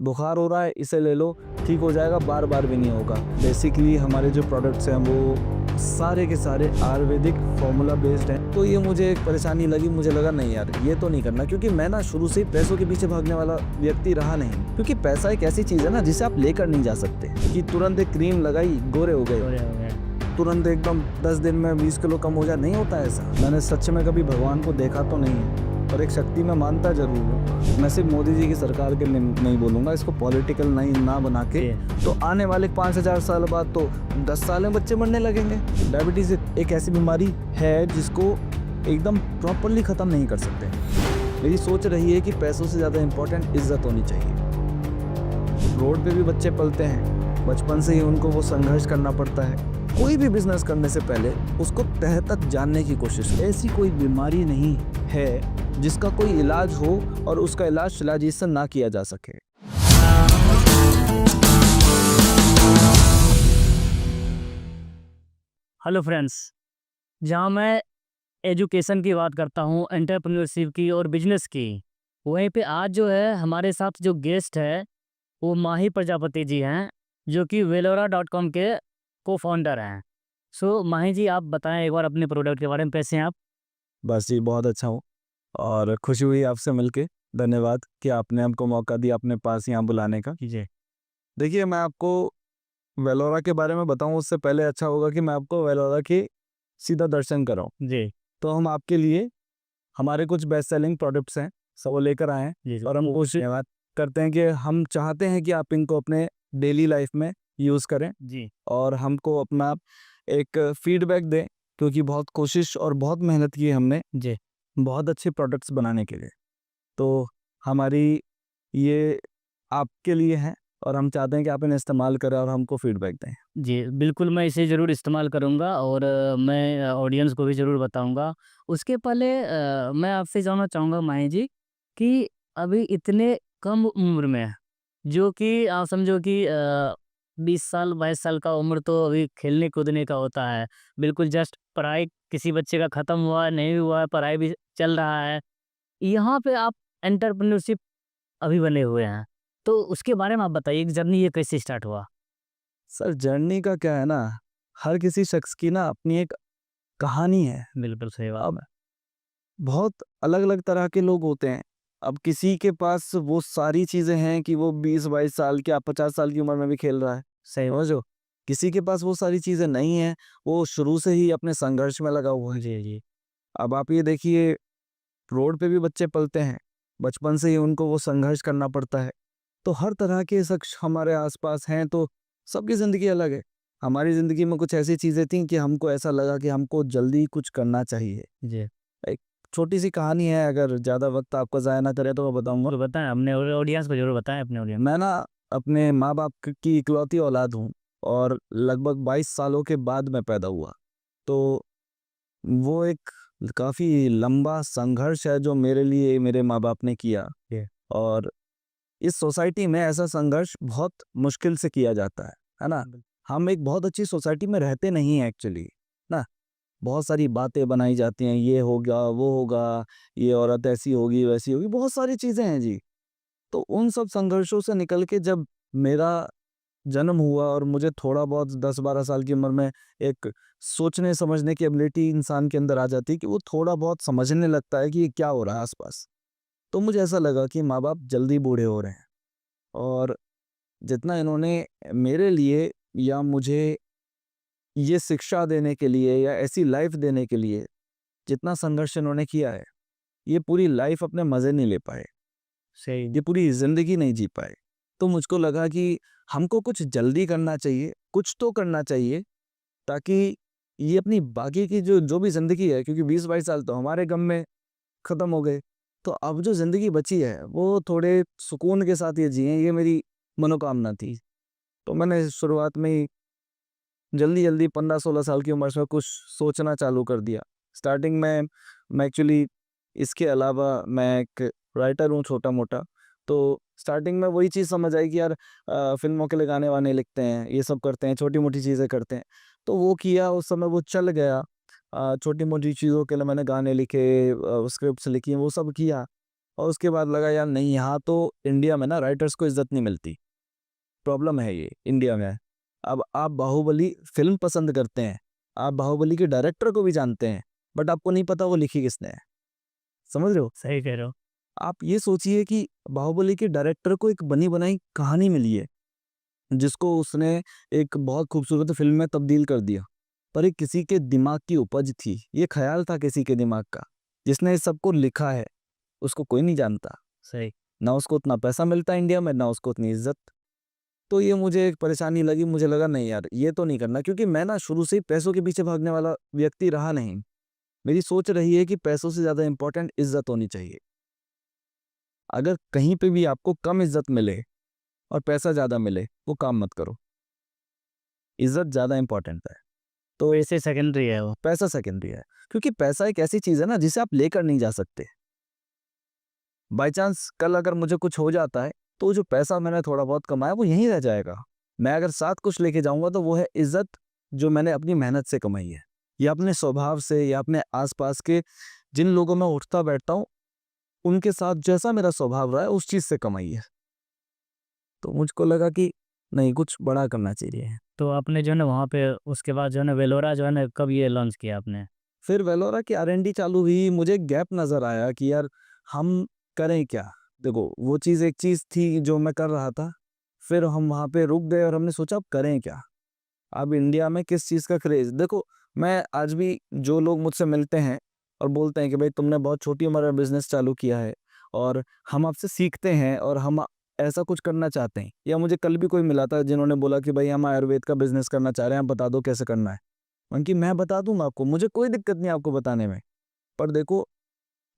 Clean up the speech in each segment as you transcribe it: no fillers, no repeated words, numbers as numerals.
बुखार हो रहा है इसे ले लो, ठीक हो जाएगा, बार बार भी नहीं होगा। बेसिकली हमारे जो प्रोडक्ट्स हैं वो सारे के सारे आयुर्वेदिक फॉर्मूला बेस्ड हैं। तो ये मुझे एक परेशानी लगी, मुझे लगा नहीं यार ये तो नहीं करना, क्योंकि मैं ना शुरू से ही पैसों के पीछे भागने वाला व्यक्ति रहा नहीं। क्योंकि पैसा एक ऐसी चीज़ है ना जिसे आप लेकर नहीं जा सकते कि तुरंत एक क्रीम लगाई गोरे हो गए, तुरंत एकदम 10 दिन में 20 किलो कम हो जाए, नहीं होता ऐसा। मैंने सच में कभी भगवान को देखा तो नहीं है, और एक शक्ति में मानता जरूर हूँ। मैं सिर्फ मोदी जी की सरकार के नहीं बोलूँगा, इसको पॉलिटिकल नहीं ना बना के। तो आने वाले 5000 साल बाद तो 10 साल में बच्चे मरने लगेंगे। डायबिटीज़ एक ऐसी बीमारी है जिसको एकदम प्रॉपरली ख़त्म नहीं कर सकते। मेरी सोच रही है कि पैसों से ज़्यादा इम्पोर्टेंट इज्जत होनी चाहिए। रोड पे भी बच्चे पलते हैं, बचपन से ही उनको वो संघर्ष करना पड़ता है। कोई भी बिजनेस करने से पहले उसको तह तक जानने की कोशिश। ऐसी कोई बीमारी नहीं है जिसका कोई इलाज हो और उसका इलाज शिलाजीत से ना किया जा सके। हेलो फ्रेंड्स, जहाँ मैं एजुकेशन की बात करता हूँ, एंटरप्रेन्योरशिप की और बिजनेस की, वहीं पे आज जो है हमारे साथ जो गेस्ट है वो माही प्रजापति जी हैं, जो कि वेलोरा.com के को फाउंडर हैं। सो माही जी, आप बताएं एक बार अपने प्रोडक्ट के बारे में, कैसे हैं आप? बस जी बहुत अच्छा हूँ और खुशी हुई आपसे मिलके। धन्यवाद कि आपने हमको मौका दिया अपने पास यहाँ बुलाने का। जी देखिए, मैं आपको वेलोरा के बारे में बताऊँ उससे पहले अच्छा होगा कि मैं आपको वेलोरा के सीधा दर्शन कराऊँ। जी तो हम आपके लिए हमारे कुछ बेस्ट सेलिंग प्रोडक्ट्स हैं, सब वो लेकर आए हैं। जी और हम कोशिश करते हैं कि हम चाहते हैं कि आप इनको अपने डेली लाइफ में यूज़ करें जी और हमको अपना एक फीडबैक दें, क्योंकि बहुत कोशिश और बहुत मेहनत की है हमने जी बहुत अच्छे प्रोडक्ट्स बनाने के लिए। तो हमारी ये आपके लिए है और हम चाहते हैं कि आप इन्हें इस्तेमाल करें और हमको फीडबैक दें। जी, बिल्कुल मैं इसे ज़रूर इस्तेमाल करूँगा और मैं ऑडियंस को भी ज़रूर बताऊँगा। उसके पहले मैं आपसे जानना चाहूँगा माही जी, कि अभी इतने कम उम्र में, जो कि आप समझो कि 20 साल 22 साल का उम्र तो अभी खेलने कूदने का होता है। बिल्कुल जस्ट पढ़ाई किसी बच्चे का ख़त्म हुआ है, नहीं हुआ है, पढ़ाई भी चल रहा है। यहाँ पे आप एंटरप्रेन्योरशिप अभी बने हुए हैं। तो उसके बारे में आप बताइए कि जर्नी ये कैसे स्टार्ट हुआ? सर, जर्नी का क्या है ना, हर किसी शख्स की ना अपनी एक कहानी है। बिल्कुल सही बात अब है। बहुत अलग-अलग तरह के लोग होते हैं। अब किसी के पास वो सारी चीज़ें हैं कि वो 20-22 साल क्या 50 साल की उम्र में भी खेल रहा है, सही समझ रहे हो? किसी के पास वो सारी चीज़ें नहीं हैं, वो शुरू से ही अपने संघर्ष में लगा हुआ है। जी, जी। अब आप ये देखिए, रोड पे भी बच्चे पलते हैं, बचपन से ही उनको वो संघर्ष करना पड़ता है। तो हर तरह के शख्स हमारे आस-पास हैं, तो सबकी ज़िंदगी अलग है। हमारी ज़िंदगी में कुछ ऐसी चीज़ें थीं कि हमको ऐसा लगा कि हमको जल्दी कुछ करना चाहिए। जी। एक छोटी-सी कहानी है, अगर ज़्यादा वक़्त आपका ज़ाया ना करे तो मैं बताऊँगा। तो बताएँ, अपने ऑडियंस को ज़रूर बताएँ, अपने ऑडियंस। मैं ना अपने माँ-बाप की इकलौती औलाद हूँ और लगभग 22 सालों के बाद मैं पैदा हुआ। तो वो एक काफ़ी लंबा संघर्ष है जो मेरे लिए मेरे माँ-बाप ने किया। जी। और इस सोसाइटी में ऐसा संघर्ष बहुत मुश्किल से किया जाता है ना? हम एक बहुत अच्छी सोसाइटी में रहते नहीं हैं एक्चुअली, ना? बहुत सारी बातें बनाई जाती हैं, ये होगा, वो होगा, ये औरत ऐसी होगी, वैसी होगी, बहुत सारी चीज़ें हैं जी। तो उन सब संघर्षों से निकल के जब मेरा जन्म हुआ और मुझे थोड़ा बहुत 10-12 साल की उम्र में एक सोचने समझने की एबिलिटी इंसान के अंदर आ जाती है कि वो थोड़ा बहुत समझने लगता है कि ये क्या हो रहा है आस-पास। तो मुझे ऐसा लगा कि माँ-बाप जल्दी बूढ़े हो रहे हैं और जितना इन्होंने मेरे लिए या मुझे ये शिक्षा देने के लिए या ऐसी लाइफ देने के लिए जितना संघर्ष इन्होंने किया है, ये पूरी लाइफ अपने मज़े नहीं ले पाए, सही। ये पूरी ज़िंदगी नहीं जी पाए। तो मुझको लगा कि हमको कुछ जल्दी करना चाहिए, कुछ तो करना चाहिए ताकि ये अपनी बाकी की जो जो भी ज़िंदगी है, क्योंकि 20-22 साल तो हमारे गम में ख़त्म हो गए। तो अब जो ज़िंदगी बची है, वो थोड़े सुकून के साथ ये जिएँ, ये मेरी मनोकामना थी। तो मैंने शुरुआत में ही जल्दी-जल्दी 15-16 साल की उम्र से कुछ सोचना चालू कर दिया। स्टार्टिंग में मैं एक्चुअली इसके अलावा मैं एक राइटर हूँ छोटा-मोटा, तो स्टार्टिंग में वही चीज़ समझ आई कि यार फ़िल्मों के लिए गाने-वाने लिखते हैं, ये सब करते हैं, छोटी-मोटी चीज़ें करते हैं। तो वो किया, उस समय वो चल गया। छोटी-मोटी चीज़ों के लिए मैंने गाने लिखे, स्क्रिप्ट्स लिखी, वो सब किया। और उसके बाद लगा यार नहीं, यहाँ तो इंडिया में ना राइटर्स को इज्जत नहीं मिलती, प्रॉब्लम है ये इंडिया में। अब आप बाहुबली फिल्म पसंद करते हैं, आप बाहुबली के डायरेक्टर को भी जानते हैं, बट आपको नहीं पता वो लिखी किसने है। समझ रहे हो? सही कह रहे हो। आप ये सोचिए कि बाहुबली के डायरेक्टर को एक बनी बनाई कहानी मिली है, जिसको उसने एक बहुत खूबसूरत फिल्म में तब्दील कर दिया, पर ये किसी के दिमाग की उपज थी, ये ख्याल था किसी के दिमाग का, जिसने इस सबको लिखा है। उसको कोई नहीं जानता, सही। ना उसको उतना पैसा मिलता इंडिया में, ना उसको उतनी इज्जत। तो ये मुझे एक परेशानी लगी, मुझे लगा नहीं यार ये तो नहीं करना, क्योंकि मैं ना शुरू से ही पैसों के पीछे भागने वाला व्यक्ति रहा नहीं। मेरी सोच रही है कि पैसों से ज़्यादा इंपॉर्टेंट इज्जत होनी चाहिए। अगर कहीं पे भी आपको कम इज्जत मिले और पैसा ज़्यादा मिले, वो काम मत करो। इज्जत ज़्यादा इंपॉर्टेंट है, तो ऐसे सेकेंडरी है वो। पैसा सेकेंडरी है। क्योंकि पैसा एक ऐसी चीज़ है ना जिसे आप लेकर नहीं जा सकते। बाय चांस कल अगर मुझे कुछ हो जाता है, तो जो पैसा मैंने थोड़ा बहुत कमाया वो यहीं रह जाएगा। मैं अगर साथ कुछ लेके जाऊँगा तो वो है इज्जत, जो मैंने अपनी मेहनत से कमाई है, या अपने स्वभाव से, या अपने आस-पास के जिन लोगों में उठता बैठता हूँ, उनके साथ जैसा मेरा स्वभाव रहा है उस चीज़ से कमाई है। तो मुझको लगा कि नहीं, कुछ बड़ा करना चाहिए। तो आपने जो है ना वहाँ पे उसके बाद जो है ना वेलोरा जो है ना कब ये लॉन्च किया आपने? फिर वेलोरा की आर&डी चालू हुई, मुझे गैप नज़र आया कि यार हम करें क्या? देखो वो चीज़ एक चीज़ थी जो मैं कर रहा था, फिर हम वहाँ पे रुक गए और हमने सोचा अब करें क्या? अब इंडिया में किस चीज़ का क्रेज़, देखो मैं आज भी जो लोग मुझसे मिलते हैं और बोलते हैं कि भाई तुमने बहुत छोटी उम्र में बिज़नेस चालू किया है और हम आपसे सीखते हैं और हम ऐसा कुछ करना चाहते हैं, या मुझे कल भी कोई मिला था जिन्होंने बोला कि भाई हम आयुर्वेद का बिज़नेस करना चाह रहे हैं, आप बता दो कैसे करना है? उनकी मैं बता दूँगा आपको, मुझे कोई दिक्कत नहीं आपको बताने में। पर देखो,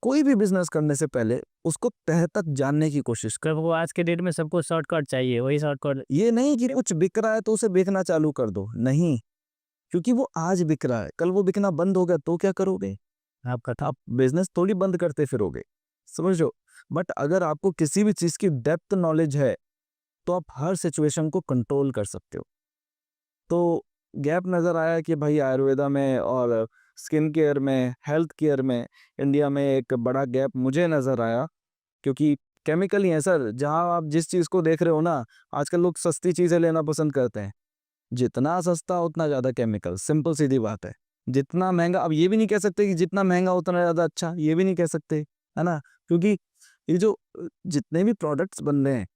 कोई भी बिज़नेस करने से पहले उसको तह तक जानने की कोशिश करो। कब वो आज के डेट में सबको शॉर्टकट चाहिए, वही शॉर्टकट। ये नहीं कि कुछ बिक रहा है तो उसे बेचना चालू कर दो, नहीं। क्योंकि वो आज बिक रहा है, कल वो बिकना बंद हो गया तो क्या करोगे? आपका आप बिज़नेस थोड़ी बंद करते फिरोगे, समझ रहे हो? बट अगर आपको किसी भी चीज़ की डेप्थ नॉलेज है, तो आप हर सिचुएशन को कंट्रोल कर सकते हो। तो गैप नज़र आया कि भाई आयुर्वेदा में और स्किन केयर में, हेल्थ केयर में इंडिया में एक बड़ा गैप मुझे नज़र आया, क्योंकि केमिकल ही है सर। जहाँ आप जिस चीज़ को देख रहे हो ना, आजकल लोग सस्ती चीज़ें लेना पसंद करते हैं। जितना सस्ता उतना ज़्यादा केमिकल, सिंपल सीधी बात है। जितना महँगा, अब ये भी नहीं कह सकते कि जितना महँगा उतना ज़्यादा अच्छा, ये भी नहीं कह सकते, है ना? क्योंकि ये जो जितने भी प्रोडक्ट्स बन रहे हैं,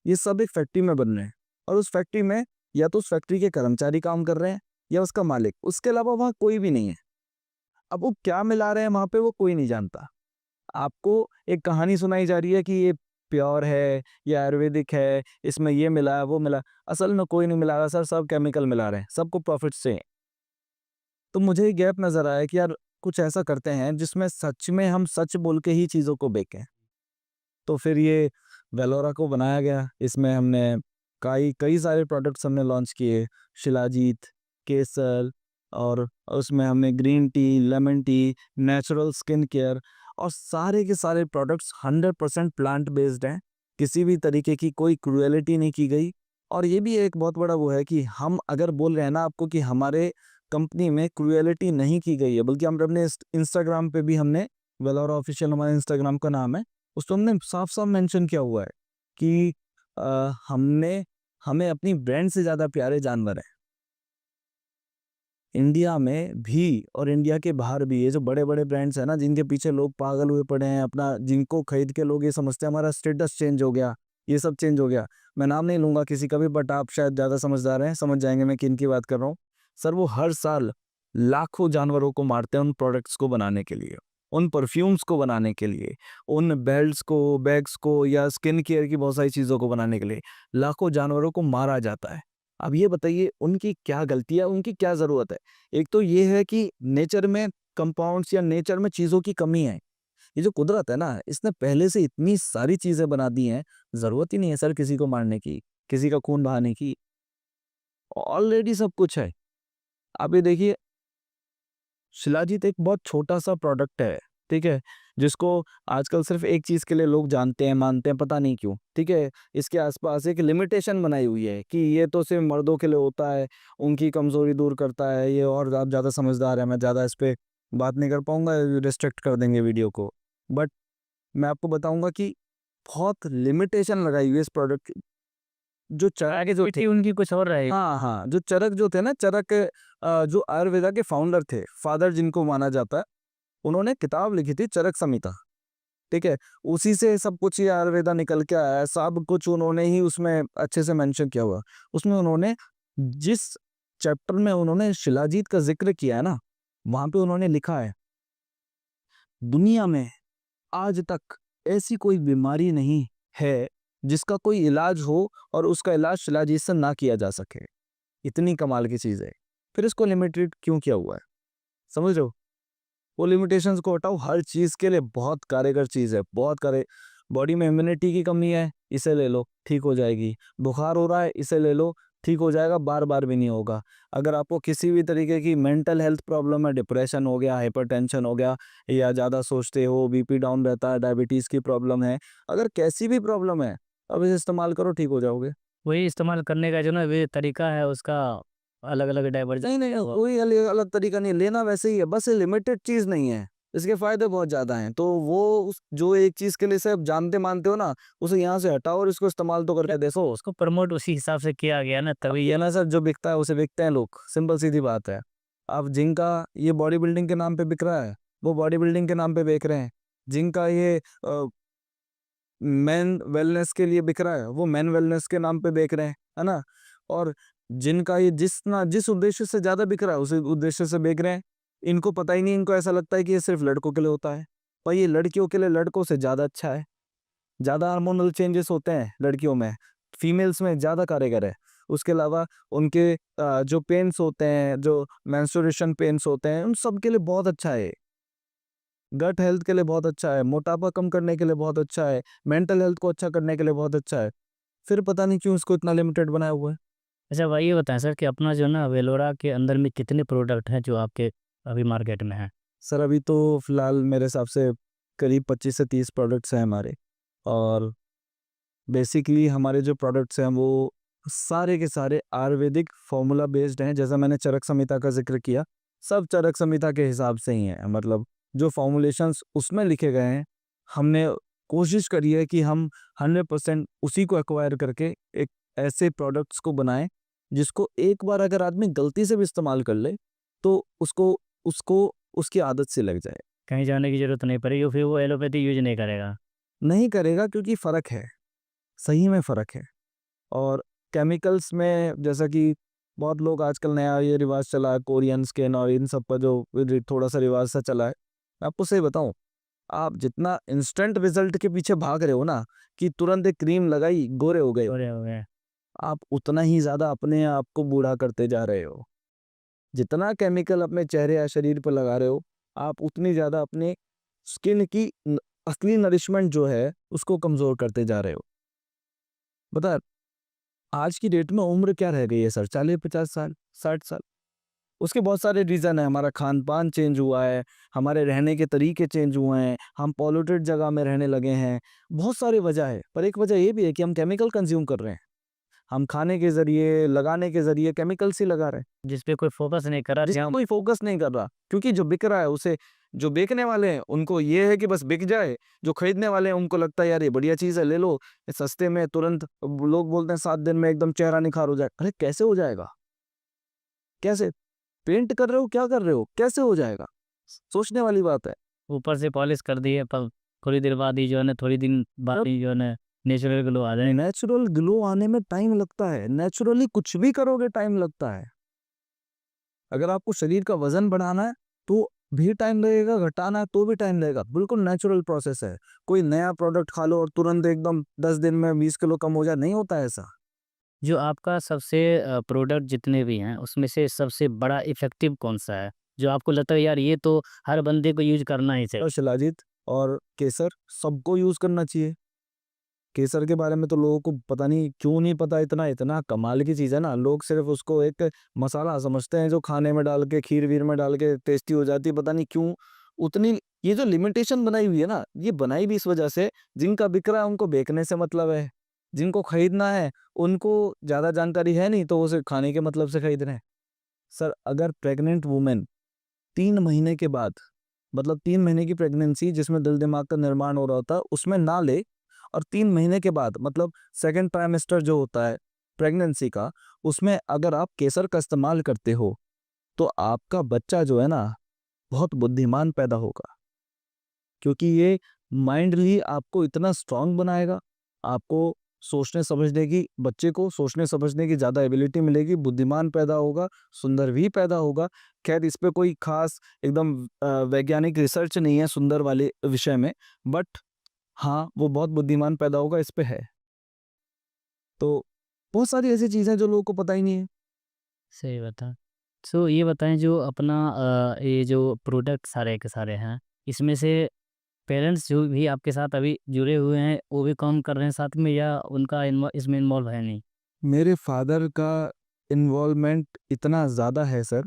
ये सब एक फैक्ट्री में बन रहे हैं, और उस फैक्ट्री में या तो उस फैक्ट्री के कर्मचारी काम कर रहे हैं या उसका मालिक, उसके अलावा वहाँ कोई भी नहीं है। अब वो क्या मिला रहे हैं वहाँ पे वो कोई नहीं जानता। आपको एक कहानी सुनाई जा रही है कि ये प्योर है, ये आयुर्वेदिक है, इसमें ये मिला है, वो मिला। असल में कोई नहीं मिला रहा सर, सब केमिकल मिला रहे हैं, सबको प्रॉफिट से। तो मुझे ये गैप नज़र आया कि यार कुछ ऐसा करते हैं जिसमें सच में हम सच बोल के ही चीज़ों को बेचें। तो फिर ये वेलोरा को बनाया गया। इसमें हमने कई कई सारे प्रोडक्ट्स हमने लॉन्च किए, शिलाजीत, केसर, और उसमें हमने green tea, lemon tea, natural skin care, और सारे के सारे प्रोडक्ट्स 100% प्लांट बेस्ड हैं। किसी भी तरीके की कोई क्रुएलिटी नहीं की गई। और ये भी एक बहुत बड़ा वो है कि हम अगर बोल रहे हैं ना आपको कि हमारे कंपनी में क्रुएलिटी नहीं की गई है, बल्कि हम अपने इंस्टाग्राम पे भी हमने, वेलोरा ऑफिशियल हमारे इंस्टाग्राम का नाम है, उसमें हमने साफ-साफ मेंशन किया हुआ है कि हमने हमें अपनी ब्रांड से ज़्यादा प्यारे जानवर हैं। इंडिया में भी और इंडिया के बाहर भी ये जो बड़े-बड़े ब्रांड्स हैं ना, जिनके पीछे लोग पागल हुए पड़े हैं, अपना जिनको खरीद के लोग ये समझते हैं हमारा स्टेटस चेंज हो गया, ये सब चेंज हो गया। मैं नाम नहीं लूँगा किसी का भी, बट आप शायद ज़्यादा समझदार हैं, समझ जाएँगे मैं किन की बात कर रहा हूँ। सर वो हर साल लाखों जानवरों को मारते हैं उन प्रोडक्ट्स को बनाने के लिए, उन परफ्यूम्स को बनाने के लिए, उन बेल्ट्स को, बैग्स को, या स्किन केयर की बहुत सारी चीज़ों को बनाने के लिए लाखों जानवरों को मारा जाता है। अब ये बताइए उनकी क्या गलती है, उनकी क्या ज़रूरत है? एक तो ये है कि नेचर में कंपाउंड्स या नेचर में चीज़ों की कमी है। ये जो कुदरत है ना, इसने पहले से इतनी सारी चीज़ें बना दी हैं, ज़रूरत ही नहीं है सर किसी को मारने की, किसी का खून बहाने की। ऑलरेडी सब कुछ है। आप ये देखिए, शिलाजीत एक बहुत छोटा-सा प्रोडक्ट है, ठीक है? जिसको आजकल सिर्फ़ एक चीज़ के लिए लोग जानते हैं, मानते हैं, पता नहीं क्यों, ठीक है? इसके आस-पास एक लिमिटेशन बनाई हुई है कि ये तो सिर्फ़ मर्दों के लिए होता है, उनकी कमज़ोरी दूर करता है ये, और आप ज़्यादा समझदार हैं, मैं ज़्यादा इस पे बात नहीं कर पाऊँगा, रिस्ट्रिक्ट कर देंगे वीडियो को। बट मैं आपको बताऊंगा कि बहुत लिमिटेशन लगाई हुई है इस प्रोडक्ट की। जो चरक जो थे, क्वालिटी उनकी कुछ और रहेगी। हाँ हाँ, जो चरक जो थे ना, चरक जो आयुर्वेदा के फाउंडर थे, फादर जिनको माना जाता है, उन्होंने किताब लिखी थी चरक संहिता। ठीक है, उसी से सब कुछ ये आयुर्वेदा निकल के आया है, सब कुछ उन्होंने ही उसमें अच्छे से मेंशन किया हुआ। उसमें उन्होंने जिस चैप्टर में उन्होंने शिलाजीत का जिक्र किया है ना, वहां पे उन्होंने लिखा है, दुनिया में आज तक ऐसी कोई बीमारी नहीं है जिसका कोई इलाज हो और उसका इलाज शिलाजीत से ना किया जा सके। इतनी कमाल की चीज है। फिर इसको लिमिटेड क्यों किया हुआ है, समझ रहे हो? वो लिमिटेशंस को हटाओ, हर चीज के लिए बहुत कारगर चीज है, बहुत करे। बॉडी में इम्यूनिटी की कमी है, इसे ले लो, ठीक हो जाएगी। बुखार हो रहा है, इसे ले लो, ठीक हो जाएगा, बार बार भी नहीं होगा। अगर आपको किसी भी तरीके की मेंटल हेल्थ प्रॉब्लम है, डिप्रेशन हो गया, हाइपरटेंशन हो गया, या ज़्यादा सोचते हो, बीपी डाउन रहता है, डायबिटीज़ की प्रॉब्लम है, अगर कैसी भी प्रॉब्लम है, अब इसे इस्तेमाल करो, ठीक हो जाओगे। वही इस्तेमाल करने का जो ना वे तरीका है उसका अलग-अलग डाइवर्जन। नहीं नहीं, कोई अलग अलग तरीका नहीं, लेना वैसे ही है, बस ये लिमिटेड चीज नहीं है, इसके फायदे बहुत ज्यादा हैं। तो वो जो एक चीज के लिए से आप जानते मानते हो ना, उसे यहाँ से हटाओ और इसको इस्तेमाल तो करके देखो। उसको प्रमोट उसी हिसाब से किया गया ना, अब तभी ये ना सर, जो बिकता है उसे बिकते हैं लोग, सिंपल सीधी बात है। अब जिनका ये बॉडी बिल्डिंग के नाम पे बिक रहा है, वो बॉडी बिल्डिंग के नाम पे बेच रहे हैं। जिनका ये मेन वेलनेस के लिए बिक रहा है, वो मेन वेलनेस के नाम पे बेच रहे हैं, है ना? और जिनका ये जिस उद्देश्य से ज्यादा बिक रहा है, उसी उद्देश्य से बेच रहे हैं। इनको पता ही नहीं, इनको ऐसा लगता है कि ये सिर्फ लड़कों के लिए होता है, पर ये लड़कियों के लिए लड़कों से ज्यादा अच्छा है। ज्यादा हार्मोनल चेंजेस होते हैं लड़कियों में, फीमेल्स में ज्यादा कारगर है। उसके अलावा उनके जो पेन्स होते हैं, जो मेंस्ट्रुएशन पेन्स होते हैं, उन सब के लिए बहुत अच्छा है। गट हेल्थ के लिए बहुत अच्छा है, मोटापा कम करने के लिए बहुत अच्छा है, मेंटल हेल्थ को अच्छा करने के लिए बहुत अच्छा है। फिर पता नहीं क्यों इसको इतना लिमिटेड बनाया हुआ है। अच्छा भाई ये बताएं सर कि अपना जो ना वेलोरा के अंदर में कितने प्रोडक्ट हैं जो आपके अभी मार्केट में हैं? सर अभी तो फिलहाल मेरे हिसाब से करीब 25 से 30 प्रोडक्ट्स हैं हमारे। और बेसिकली हमारे जो प्रोडक्ट्स हैं वो सारे के सारे आयुर्वेदिक फॉर्मूला बेस्ड हैं। जैसा मैंने चरक संहिता का जिक्र किया, सब चरक संहिता के हिसाब से ही हैं। मतलब जो फॉर्मुलेशंस उसमें लिखे गए हैं, हमने कोशिश करी है कि हम 100% उसी को एक्वायर करके एक ऐसे प्रोडक्ट्स को बनाएं जिसको एक बार अगर आदमी गलती से भी इस्तेमाल कर ले तो उसको उसको उसकी आदत से लग जाए। कहीं जाने की ज़रूरत नहीं पड़ेगी, फिर वो एलोपैथी यूज़ नहीं करेगा। नहीं करेगा, क्योंकि फ़र्क है, सही में फ़र्क है। और केमिकल्स में जैसा कि बहुत लोग आजकल नया ये रिवाज चला है, कोरियन स्किन और इन सब पर जो थोड़ा सा रिवाज सा चला है, मैं आपको सही बताऊं, आप जितना इंस्टेंट रिजल्ट के पीछे भाग रहे हो ना, कि तुरंत एक क्रीम लगाई गोरे हो गए, गोरे हो गए। आप उतना ही ज्यादा अपने आप को बूढ़ा करते जा रहे हो। जितना केमिकल अपने चेहरे या शरीर पर लगा रहे हो, आप उतनी ज्यादा अपने स्किन की असली नरिशमेंट जो है उसको कमजोर करते जा रहे हो। बता, आज की डेट में उम्र क्या रह गई है सर? 40-50 साल, 60 साल। उसके बहुत सारे रीज़न है। हमारा खान पान चेंज हुआ है, हमारे रहने के तरीके चेंज हुए हैं, हम पॉल्यूटेड जगह में रहने लगे हैं, बहुत सारी वजह है। पर एक वजह ये भी है कि हम केमिकल कंज्यूम कर रहे हैं। हम खाने के जरिए, लगाने के जरिए केमिकल्स ही लगा रहे हैं, जिस पे कोई फ़ोकस नहीं कर रहा, जिस पे जहाँ कोई फोकस नहीं कर रहा। क्योंकि जो बिक रहा है उसे, जो बेचने वाले हैं उनको ये है कि बस बिक जाए, जो खरीदने वाले हैं उनको लगता है यार ये बढ़िया चीज़ है, ले लो, ये सस्ते में तुरंत। लोग बोलते हैं 7 दिन में एकदम चेहरा निखार हो जाए। अरे कैसे हो जाएगा? कैसे? पेंट कर रहे हो, क्या कर रहे हो, कैसे हो जाएगा? सोचने वाली बात है। ऊपर से पॉलिश कर दी है, पर थोड़ी देर बाद ही जो है ना, थोड़ी दिन बाद ही जो है ना, नेचुरल ग्लो आ जाएगा। नेचुरल ग्लो आने में टाइम लगता है, नेचुरली कुछ भी करोगे टाइम लगता है। अगर आपको शरीर का वजन बढ़ाना है तो भी टाइम लगेगा, घटाना है तो भी टाइम लगेगा, बिल्कुल नेचुरल प्रोसेस है। कोई नया प्रोडक्ट खा लो और तुरंत एकदम 10 दिन में 20 किलो कम हो जाए, नहीं होता है ऐसा। जो आपका सबसे प्रोडक्ट जितने भी हैं, उसमें से सबसे बड़ा इफ़ेक्टिव कौन-सा है? जो आपको लगता है यार ये तो हर बंदे को यूज़ करना ही चाहिए। और शिलाजीत और केसर सबको यूज करना चाहिए। केसर के बारे में तो लोगों को पता नहीं क्यों नहीं पता, इतना इतना कमाल की चीज़ है ना। लोग सिर्फ उसको एक मसाला समझते हैं जो खाने में डाल के, खीर वीर में डाल के टेस्टी हो जाती है, पता नहीं क्यों उतनी। ये जो लिमिटेशन बनाई हुई है ना, ये बनाई भी इस वजह से, जिनका बिक रहा है उनको बेचने से मतलब है, जिनको खरीदना है उनको ज़्यादा जानकारी है नहीं, तो वो सिर्फ खाने के मतलब से खरीद रहे हैं। सर अगर प्रेग्नेंट वुमेन 3 महीने के बाद मतलब 3 महीने की प्रेगनेंसी जिसमें दिल दिमाग का निर्माण हो रहा होता है उसमें ना ले, और 3 महीने के बाद मतलब सेकंड ट्राइमेस्टर जो होता है प्रेगनेंसी का, उसमें अगर आप केसर का इस्तेमाल करते हो तो आपका बच्चा जो है ना बहुत बुद्धिमान पैदा होगा, क्योंकि ये माइंडली आपको इतना स्ट्रांग बनाएगा, आपको सोचने समझने की, बच्चे को सोचने समझने की ज़्यादा एबिलिटी मिलेगी, बुद्धिमान पैदा होगा, सुंदर भी पैदा होगा। खैर इस पे कोई खास एकदम वैज्ञानिक रिसर्च नहीं है सुंदर वाले विषय में, बट हाँ, वो बहुत बुद्धिमान पैदा होगा इस पे है। तो बहुत सारी ऐसी चीज़ें जो लोगों को पता ही नहीं है। सही बता। सो ये बताएँ जो अपना ये जो प्रोडक्ट सारे के सारे हैं, इसमें से पेरेंट्स जो भी आपके साथ अभी जुड़े हुए हैं, वो भी काम कर रहे हैं साथ में या उनका इसमें इन्वॉल्व है नहीं? मेरे फादर का इन्वॉल्वमेंट इतना ज़्यादा है सर,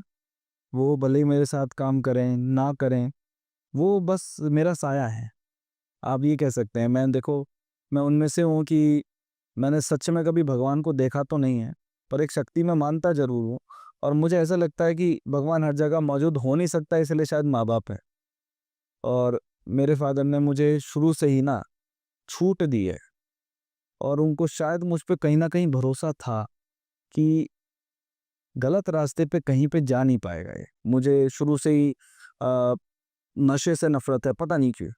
वो भले ही मेरे साथ काम करें, ना करें, वो बस मेरा साया है। आप ये कह सकते हैं। मैं देखो, मैं उनमें से हूँ कि मैंने सच में कभी भगवान को देखा तो नहीं है, पर एक शक्ति मैं मानता ज़रूर हूँ, और मुझे ऐसा लगता है कि भगवान हर जगह मौजूद हो नहीं सकता, इसलिए शायद माँ-बाप है। और मेरे फादर ने मुझे शुरू से ही ना छूट दी है, और उनको शायद मुझ पे कहीं न कहीं भरोसा था कि गलत रास्ते पे कहीं पे जा नहीं पाएगा ये। मुझे शुरू से ही अ, नशे से नफ़रत है, पता नहीं क्यों?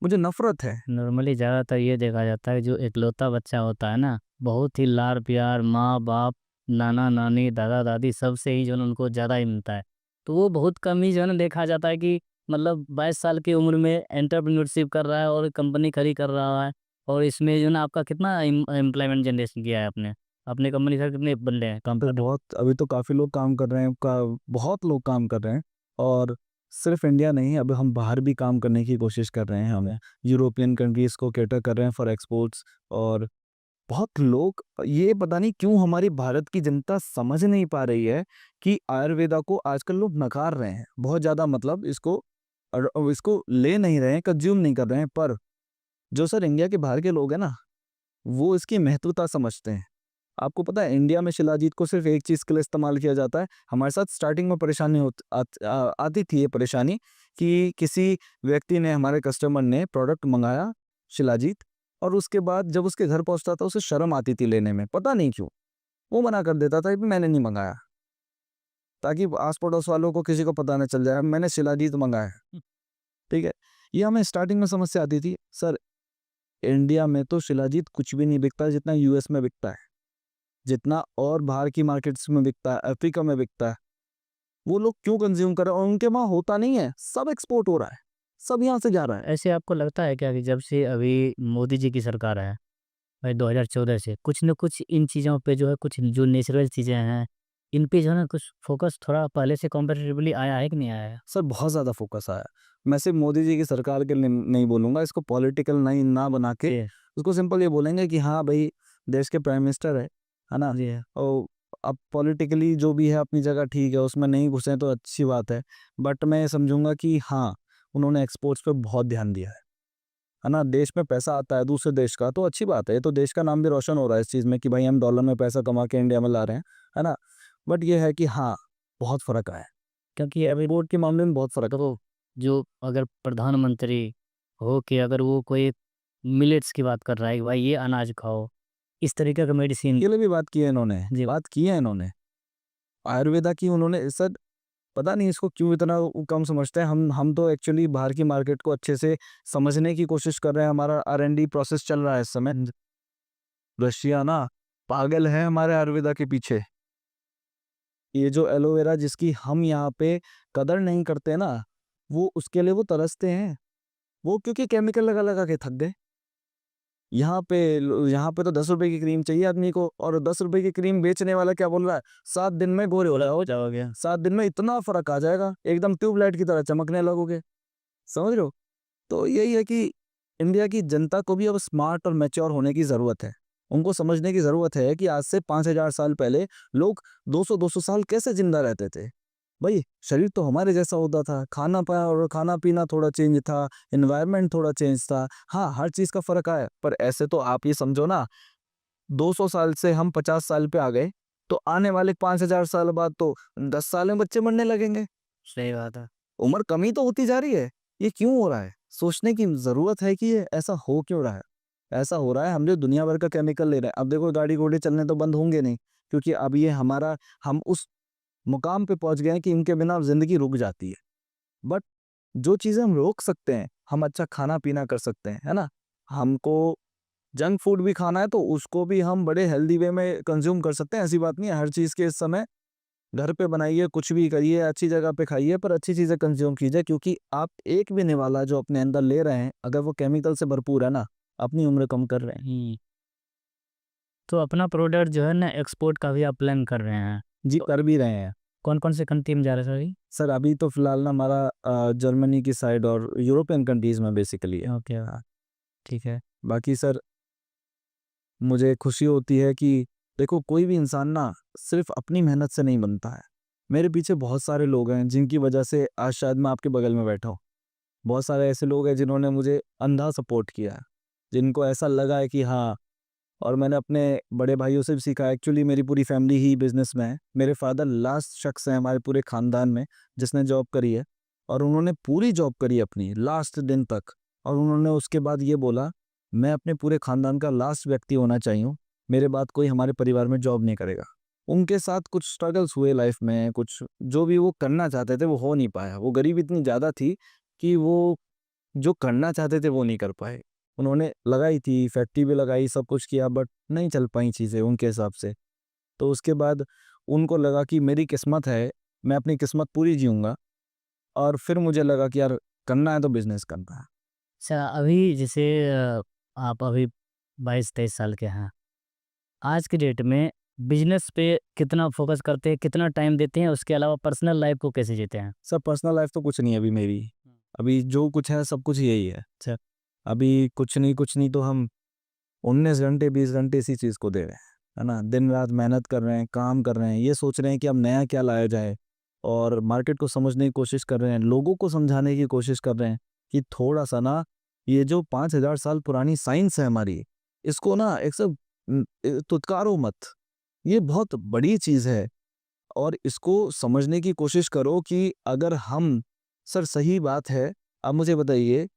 मुझे नफ़रत है। नॉर्मली ज़्यादातर ये देखा जाता है जो इकलौता बच्चा होता है ना, बहुत ही लाड़-प्यार माँ-बाप, नाना-नानी, दादा-दादी सबसे ही जो है ना उनको ज़्यादा ही मिलता है। तो वो बहुत कम ही जो है ना देखा जाता है कि मतलब 22 साल की उम्र में एंटरप्रेन्योरशिप कर रहा है और कंपनी खड़ी कर रहा है और इसमें जो है ना आपका कितना एम्प्लॉयमेंट जनरेशन किया है आपने? अपने कंपनी से कितने बंदे हैं काम तो कर रहे? बहुत अभी तो काफ़ी लोग काम कर रहे हैं, बहुत लोग काम कर रहे हैं, और सिर्फ़ इंडिया नहीं, अब हम बाहर भी काम करने की कोशिश कर रहे हैं। हमें यूरोपियन कंट्रीज़ को कैटर कर रहे हैं फॉर एक्सपोर्ट्स, और बहुत लोग, ये पता नहीं क्यों हमारी भारत की जनता समझ नहीं पा रही है कि आयुर्वेदा को आजकल लोग नकार रहे हैं बहुत ज़्यादा, मतलब इसको ले नहीं रहे हैं, कंज्यूम नहीं कर रहे हैं, पर जो सर इंडिया के बाहर के लोग हैं ना, वो इसकी महत्वता समझते हैं। आपको पता है इंडिया में शिलाजीत को सिर्फ़ एक चीज़ के लिए इस्तेमाल किया जाता है। हमारे साथ स्टार्टिंग में परेशानी आती थी ये परेशानी कि किसी व्यक्ति ने, हमारे कस्टमर ने प्रोडक्ट मँगाया शिलाजीत, और उसके बाद जब उसके घर पहुँचता था उसे शर्म आती थी लेने में, पता नहीं क्यों? वो मना कर देता था कि मैंने नहीं मँगाया, ताकि आस-पड़ोस वालों को किसी को पता ना चल जाए मैंने शिलाजीत मँगाया है, ठीक है? ये हमें स्टार्टिंग में समस्या आती थी। सर, इंडिया में तो शिलाजीत कुछ भी नहीं बिकता जितना यूएस में बिकता है। जितना और बाहर की मार्केट्स में बिकता है, अफ्रीका में बिकता है, वो लोग क्यों कंज़्यूम कर रहे हैं? और उनके वहाँ होता नहीं है, सब एक्सपोर्ट हो रहा है, सब यहाँ से जा रहा है। ऐसे आपको लगता है क्या कि जब से अभी मोदी जी की सरकार है भाई 2014 से कुछ न कुछ इन चीज़ों पे जो है कुछ जो नेचुरल चीज़ें हैं, इन पे जो है ना कुछ फ़ोकस थोड़ा पहले से कंपैरेटिवली आया है कि नहीं आया है? सर बहुत ज़्यादा फ़ोकस आया है। मैं सिर्फ मोदी जी की सरकार के लिए नहीं बोलूँगा, इसको पॉलिटिकल नहीं ना बना के, जी, उसको सिंपल ये बोलेंगे कि हाँ भई, देश के प्राइम मिनिस्टर है ना? जी। और अब पॉलिटिकली जो भी है अपनी जगह ठीक है, उसमें नहीं घुसे तो अच्छी बात है। बट मैं ये समझूँगा कि हाँ, उन्होंने एक्सपोर्ट्स पे बहुत ध्यान दिया है ना? देश में पैसा आता है दूसरे देश का तो अच्छी बात है, ये तो देश का नाम भी रोशन हो रहा है इस चीज़ में कि भाई हम डॉलर में पैसा कमा के इंडिया में ला रहे हैं, है ना? बट ये है कि हाँ, बहुत फ़र्क आया है। क्योंकि अभी एक्सपोर्ट के मामले में बहुत फ़र्क है। तो जो अगर प्रधानमंत्री हो के अगर वो कोई मिलेट्स की बात कर रहा है कि भाई ये अनाज खाओ, इस तरीके का मेडिसिन के लिए भी बात की है इन्होंने, जी, बात की है इन्होंने। आयुर्वेदा की उन्होंने सर, पता नहीं इसको क्यों इतना कम समझते हैं। हम तो एक्चुअली बाहर की मार्केट को अच्छे से समझने की कोशिश कर रहे हैं, हमारा आर-एन-डी प्रोसेस चल रहा है इस समय। रशिया ना पागल है हमारे आयुर्वेदा के पीछे। ये जो एलोवेरा जिसकी हम यहाँ पे कदर नहीं करते ना, वो उसके लिए वो तरसते हैं। वो क्योंकि केमिकल लगा-लगा के थक गए। यहाँ पे तो ₹10 की क्रीम चाहिए आदमी को, और ₹10 की क्रीम बेचने वाला क्या बोल रहा है, 7 दिन में गोरे हो जाओगे, 7 दिन में इतना फ़र्क आ जाएगा, एकदम ट्यूबलाइट की तरह चमकने लगोगे। समझ रहे हो? तो यही है कि इंडिया की जनता को भी अब स्मार्ट और मैच्योर होने की ज़रूरत है। उनको समझने की ज़रूरत है कि आज से 5000 साल पहले लोग 200-200 साल कैसे ज़िंदा रहते थे। भई, शरीर तो हमारे जैसा होता था, खाना-पीना थोड़ा चेंज था, एनवायरनमेंट थोड़ा चेंज था। हाँ, हर चीज़ का फ़र्क आया, पर ऐसे तो आप ये समझो ना, 200 साल से हम 50 साल पे आ गए, तो आने वाले 5000 साल बाद तो 10 साल में बच्चे मरने लगेंगे। सही बात है। उम्र कम ही तो होती जा रही है। ये क्यों हो रहा है? सोचने की ज़रूरत है कि ये ऐसा हो क्यों रहा है? ऐसा हो रहा है हम जो दुनिया भर का केमिकल ले रहे हैं। अब देखो गाड़ी-घोड़े चलने तो बंद होंगे नहीं, क्योंकि अब ये हमारा हम उस मुकाम पे पहुँच गए हैं कि इनके बिना अब ज़िंदगी रुक जाती है। बट जो चीज़ें हम रोक सकते हैं, हम अच्छा खाना-पीना कर सकते हैं, है ना? हमको जंक फूड भी खाना है तो उसको भी हम बड़े हेल्दी वे में कंज़्यूम कर सकते हैं। ऐसी बात नहीं है, हर चीज़ के इस समय घर पे बनाइए, कुछ भी करिए, अच्छी जगह पे खाइए, पर अच्छी चीज़ें कंज़्यूम कीजिए, क्योंकि आप एक भी निवाला जो अपने अंदर ले रहे हैं, अगर वो केमिकल से भरपूर है ना, अपनी उम्र कम कर रहे हैं। तो अपना प्रोडक्ट जो है ना एक्सपोर्ट का भी आप प्लान कर रहे हैं? जी, कर भी रहे हैं। कौन-कौन से कंट्री में जा रहे हैं सर अभी? सर अभी तो फ़िलहाल ना हमारा जर्मनी की साइड और यूरोपियन कंट्रीज़ में बेसिकली है। ओके, हाँ, ठीक है। बाकी सर मुझे खुशी होती है कि देखो कोई भी इंसान ना सिर्फ़ अपनी मेहनत से नहीं बनता है। मेरे पीछे बहुत सारे लोग हैं जिनकी वजह से आज शायद मैं आपके बगल में बैठा हूँ। बहुत सारे ऐसे लोग हैं जिन्होंने मुझे अंधा सपोर्ट किया है, जिनको ऐसा लगा है कि हाँ, और मैंने अपने बड़े भाइयों से भी सीखा है। एक्चुअली मेरी पूरी फैमिली ही बिज़नेस में है। मेरे फ़ादर लास्ट शख्स हैं हमारे पूरे ख़ानदान में जिसने जॉब करी है, और उन्होंने पूरी जॉब करी अपनी लास्ट दिन तक, और उन्होंने उसके बाद ये बोला, मैं अपने पूरे ख़ानदान का लास्ट व्यक्ति होना चाहिए हूँ, मेरे बाद कोई हमारे परिवार में जॉब नहीं करेगा। उनके साथ कुछ स्ट्रगल्स हुए लाइफ़ में, कुछ जो भी वो करना चाहते थे वो हो नहीं पाया। वो गरीबी इतनी ज़्यादा थी कि वो जो करना चाहते थे वो नहीं कर पाए। उन्होंने लगाई थी, फैक्ट्री भी लगाई, सब कुछ किया, बट नहीं चल पाई चीज़ें उनके हिसाब से। तो उसके बाद उनको लगा कि मेरी किस्मत है, मैं अपनी किस्मत पूरी जीऊँगा, और फिर मुझे लगा कि यार करना है तो बिज़नेस करना है। अच्छा, अभी जैसे आप अभी 22-23 साल के हैं। आज की डेट में बिज़नेस पे कितना फ़ोकस करते हैं, कितना टाइम देते हैं, उसके अलावा पर्सनल लाइफ़ को कैसे जीते हैं? सर पर्सनल लाइफ़ तो कुछ नहीं है अभी मेरी। अभी जो कुछ है सब कुछ यही है। अच्छा, अभी कुछ नहीं तो हम 19 घंटे 20 घंटे इसी चीज़ को दे रहे हैं, है ना? दिन-रात मेहनत कर रहे हैं, काम कर रहे हैं, ये सोच रहे हैं कि अब नया क्या लाया जाए, और मार्केट को समझने की कोशिश कर रहे हैं, लोगों को समझाने की कोशिश कर रहे हैं कि थोड़ा-सा ना ये जो 5000 साल पुरानी साइंस है हमारी, इसको ना एक सब तुत्कारो मत। ये बहुत बड़ी चीज़ है, और इसको समझने की कोशिश करो कि अगर हम सर सही बात है, अब मुझे बताइए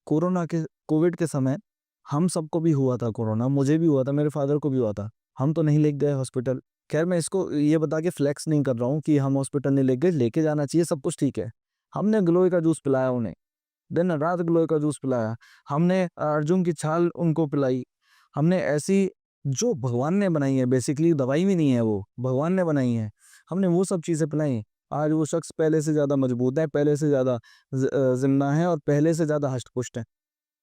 कोविड के समय हम सबको भी हुआ था कोरोना, मुझे भी हुआ था, मेरे फादर को भी हुआ था। हम तो नहीं लेके गए हॉस्पिटल। ख़ैर मैं इसको ये बता के फ्लेक्स नहीं कर रहा हूँ कि हम हॉस्पिटल नहीं लेके गए, लेके जाना चाहिए, सब कुछ ठीक है। हमने गिलोय का जूस पिलाया उन्हें, दिन-रात गिलोय का जूस पिलाया। हमने अर्जुन की छाल उनको पिलाई। हमने ऐसी जो भगवान ने बनाई है, बेसिकली दवाई भी नहीं है वो, भगवान ने बनाई है। हमने वो सब चीज़ें पिलाई। आज वो शख्स पहले से ज़्यादा मजबूत है, पहले से ज़्यादा ज़िंदा है, और पहले से ज़्यादा हष्ट-पुष्ट है।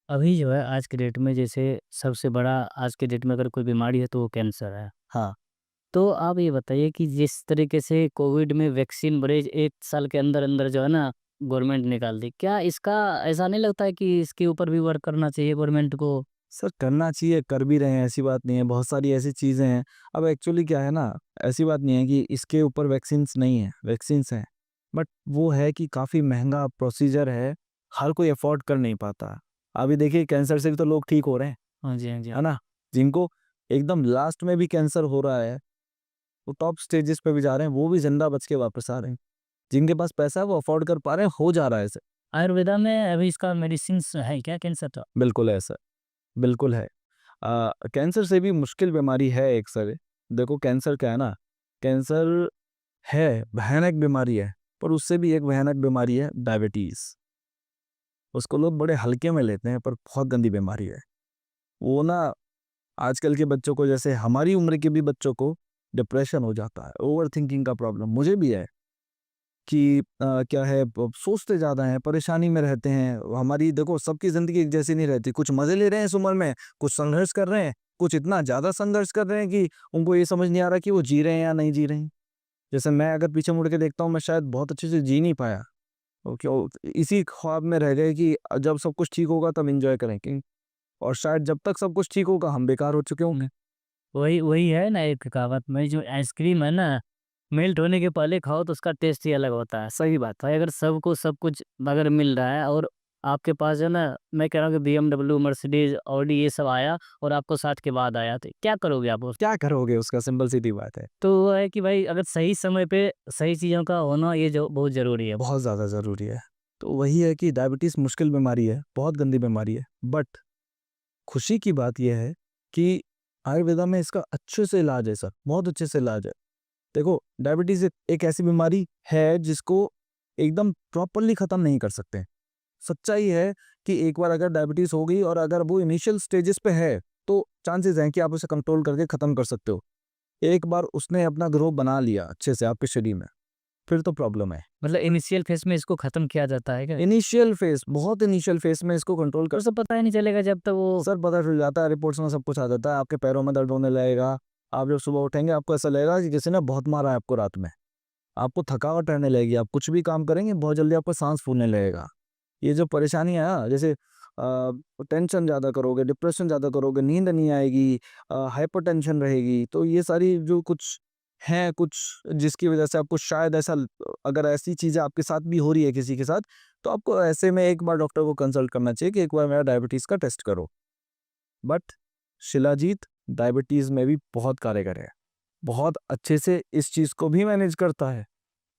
अभी जो है आज के डेट में जैसे सबसे बड़ा आज के डेट में अगर कोई बीमारी है तो वो कैंसर है। हाँ। तो आप ये बताइए कि जिस तरीके से कोविड में वैक्सीन बड़े 1 साल के अंदर-अंदर जो है ना गवर्नमेंट निकाल दी। क्या इसका ऐसा नहीं लगता है कि इसके ऊपर भी वर्क करना चाहिए गवर्नमेंट को? सर करना चाहिए, कर भी रहे हैं, ऐसी बात नहीं है, बहुत सारी ऐसी चीज़ें हैं। अब एक्चुअली क्या है ना, ऐसी बात नहीं है कि इसके ऊपर वैक्सीन्स नहीं है, वैक्सीन्स हैं। बट वो है कि काफ़ी महँगा प्रोसीजर है, हर कोई अफ़ोर्ड कर नहीं पाता। अभी देखिए कैंसर से भी तो लोग ठीक हो रहे हैं, हाँ जी, हाँ जी। है ना? जिनको एकदम लास्ट में भी कैंसर हो रहा है, वो टॉप स्टेजेस पे भी जा रहे हैं, वो भी ज़िंदा बच के वापस आ रहे हैं। जिनके पास पैसा है वो अफ़ोर्ड कर पा रहे हैं, हो जा रहा है ऐसे। आयुर्वेदा में अभी इसका मेडिसिन्स है क्या कैंसर का? बिल्कुल है सर, बिल्कुल है। कैंसर से भी मुश्किल बीमारी है एक सर। देखो कैंसर क्या है ना, कैंसर है, भयानक बीमारी है, पर उससे भी एक भयानक बीमारी है डायबिटीज़। उसको लोग बड़े हल्के में लेते हैं, पर बहुत गंदी बीमारी है। वो ना आजकल के बच्चों को, जैसे हमारी उम्र के भी बच्चों को डिप्रेशन हो जाता है, ओवरथिंकिंग का प्रॉब्लम मुझे भी है कि क्या है सोचते ज़्यादा हैं, परेशानी में रहते हैं। हमारी देखो सबकी ज़िंदगी एक जैसी नहीं रहती, कुछ मज़े ले रहे हैं इस उम्र में, कुछ संघर्ष कर रहे हैं, कुछ इतना ज़्यादा संघर्ष कर रहे हैं कि उनको ये समझ नहीं आ रहा कि वो जी रहे हैं या नहीं जी रहे हैं। जैसे मैं अगर पीछे मुड़ के देखता हूँ, मैं शायद बहुत अच्छे से जी नहीं पाया। वो क्यों इसी ख्वाब में रह गए कि जब सब कुछ ठीक होगा तब एन्जॉय करेंगे, और शायद जब तक सब कुछ ठीक होगा हम बेकार हो चुके होंगे। वही वही है ना एक कहावत में जो आइसक्रीम है ना, मेल्ट होने के पहले खाओ तो उसका टेस्ट ही अलग होता है। सही बात है, अगर सबको सब कुछ अगर मिल रहा है और आपके पास जो है ना, मैं कह रहा हूँ कि बीएमडब्ल्यू, मर्सिडीज़, ऑडी ये सब आया और आपको 60 के बाद आया, तो क्या करोगे आप उस क्या करोगे उसका, सिंपल सीधी बात है। तो वो है कि भाई अगर सही समय पे सही चीज़ों का होना ये जो बहुत ज़रूरी है। बहुत ज़्यादा ज़रूरी है। तो वही है कि डायबिटीज़ मुश्किल बीमारी है, बहुत गंदी बीमारी है, बट खुशी की बात ये है कि आयुर्वेदा में इसका अच्छे से इलाज है सर, बहुत अच्छे से इलाज है। देखो, डायबिटीज़ एक ऐसी बीमारी है जिसको एकदम प्रॉपर्ली ख़त्म नहीं कर सकते। सच्चाई है कि एक बार अगर डायबिटीज़ हो गई और अगर वो इनिशियल स्टेजेस पे है, तो चांसेस हैं कि आप उसे कंट्रोल करके ख़त्म कर सकते हो। एक बार उसने अपना ग्रोव बना लिया अच्छे से आपके शरीर में, फिर तो प्रॉब्लम है। मतलब इनिशियल फेज में इसको खत्म किया जाता है क्या? इनिशियल फेज़, बहुत इनिशियल फेज़ में इसको कंट्रोल कर तो सब पता ही नहीं चलेगा जब तक वो सर पता चल जाता है, रिपोर्ट्स में सब कुछ आ जाता है, आपके पैरों में दर्द होने लगेगा, आप जब सुबह उठेंगे आपको ऐसा लगेगा कि किसी ने बहुत मारा है आपको रात में। आपको थकावट रहने लगेगी, आप कुछ भी काम करेंगे बहुत जल्दी आपका साँस फूलने लगेगा। ये जो परेशानी है ना, जैसे टेंशन ज़्यादा करोगे, डिप्रेशन ज़्यादा करोगे, नींद नहीं आएगी, हाइपरटेंशन रहेगी, तो ये सारी जो कुछ हैं, कुछ जिसकी वजह से आपको शायद ऐसा अगर ऐसी चीज़ें आपके साथ भी हो रही है किसी के साथ, तो आपको ऐसे में एक बार डॉक्टर को कंसल्ट करना चाहिए कि एक बार मेरा डायबिटीज़ का टेस्ट करो। बट शिलाजीत डायबिटीज़ में भी बहुत कारगर है, बहुत अच्छे से इस चीज़ को भी मैनेज करता है।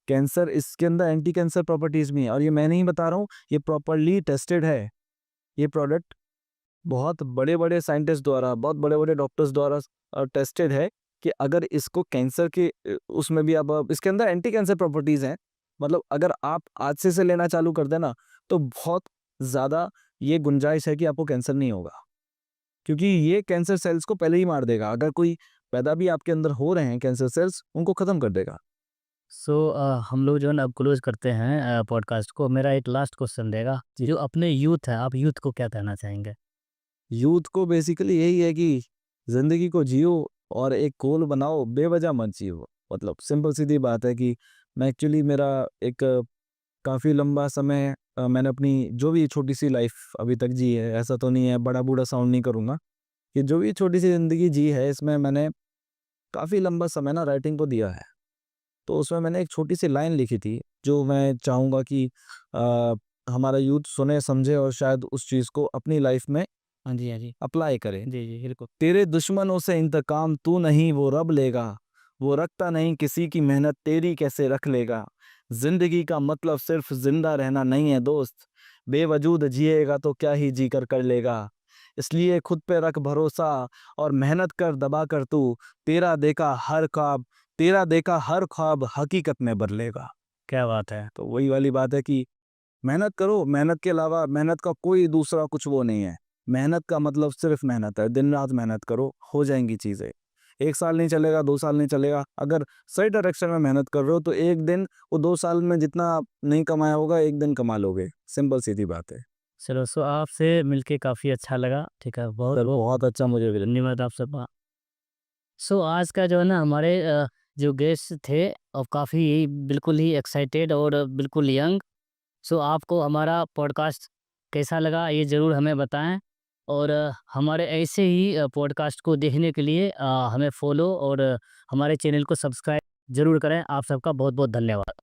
कैंसर इसके अंदर एंटी कैंसर प्रॉपर्टीज़ भी हैं और ये मैं नहीं बता रहा हूँ, ये प्रॉपर्ली टेस्टेड है। ये प्रोडक्ट बहुत बड़े-बड़े साइंटिस्ट द्वारा, बहुत बड़े-बड़े डॉक्टर्स द्वारा टेस्टेड है कि अगर इसको कैंसर के उसमें भी अब इसके अंदर एंटी कैंसर प्रॉपर्टीज़ हैं। मतलब अगर आप आज से लेना चालू कर दें ना, तो बहुत ज़्यादा ये गुंजाइश है कि आपको कैंसर नहीं होगा। क्योंकि ये कैंसर सेल्स को पहले ही मार देगा। अगर कोई पैदा भी आपके अंदर हो रहे हैं कैंसर सेल्स, उनको ख़त्म कर देगा। सो हम लोग जो है ना अब क्लोज करते हैं पॉडकास्ट को। मेरा एक लास्ट क्वेश्चन रहेगा, जो अपने यूथ है, आप यूथ को क्या कहना चाहेंगे? यूथ को बेसिकली यही है कि ज़िंदगी को जियो और एक गोल बनाओ, बेवजह मत जियो। मतलब सिंपल सीधी बात है कि मैं एक्चुअली मेरा एक काफ़ी लंबा समय मैंने अपनी जो भी छोटी-सी लाइफ़ अभी तक जी है, ऐसा तो नहीं है, बड़ा-बूढ़ा साउंड नहीं करूँगा, कि जो भी छोटी-सी ज़िंदगी जी है, इसमें मैंने काफ़ी लंबा समय ना राइटिंग को दिया है। तो उसमें मैंने एक छोटी-सी लाइन लिखी थी, जो मैं चाहूँगा कि अ, हमारा यूथ सुने, समझे और शायद उस चीज़ को अपनी लाइफ़ में हाँ जी, हाँ जी। अप्लाई करे। जी, जी, बिल्कुल। तेरे दुश्मनों से इंतकाम तू नहीं वो रब लेगा, वो रखता नहीं किसी की मेहनत तेरी कैसे रख लेगा। जिंदगी का मतलब सिर्फ जिंदा रहना नहीं है दोस्त, बेवजूद जिएगा तो क्या ही जी कर लेगा। इसलिए खुद पे रख भरोसा और मेहनत कर दबा कर तू, तेरा देखा हर ख्वाब हकीकत में बदलेगा। क्या बात है! तो वही वाली बात है कि मेहनत करो, मेहनत के अलावा मेहनत का कोई दूसरा कुछ वो नहीं है। मेहनत का मतलब सिर्फ़ मेहनत है, दिन-रात मेहनत करो, हो जाएँगी चीज़ें। 1 साल नहीं चलेगा, 2 साल नहीं चलेगा, अगर सही डायरेक्शन में मेहनत कर रहे हो तो एक दिन वो 2 साल में जितना नहीं कमाया होगा, एक दिन कमा लोगे। सिंपल सीधी बात है। चलो, सो आपसे मिलके काफ़ी अच्छा लगा। ठीक है, बहुत सर बहुत अच्छा मुझे भी धन्यवाद आपसे बा सो आज का जो है ना हमारे जो गेस्ट थे और काफ़ी बिल्कुल ही एक्साइटेड और बिल्कुल यंग। सो आपको हमारा पॉडकास्ट कैसा लगा ये ज़रूर हमें बताएं, और हमारे ऐसे ही पॉडकास्ट को देखने के लिए हमें फॉलो और हमारे चैनल को सब्सक्राइब ज़रूर करें। आप सबका बहुत बहुत धन्यवाद।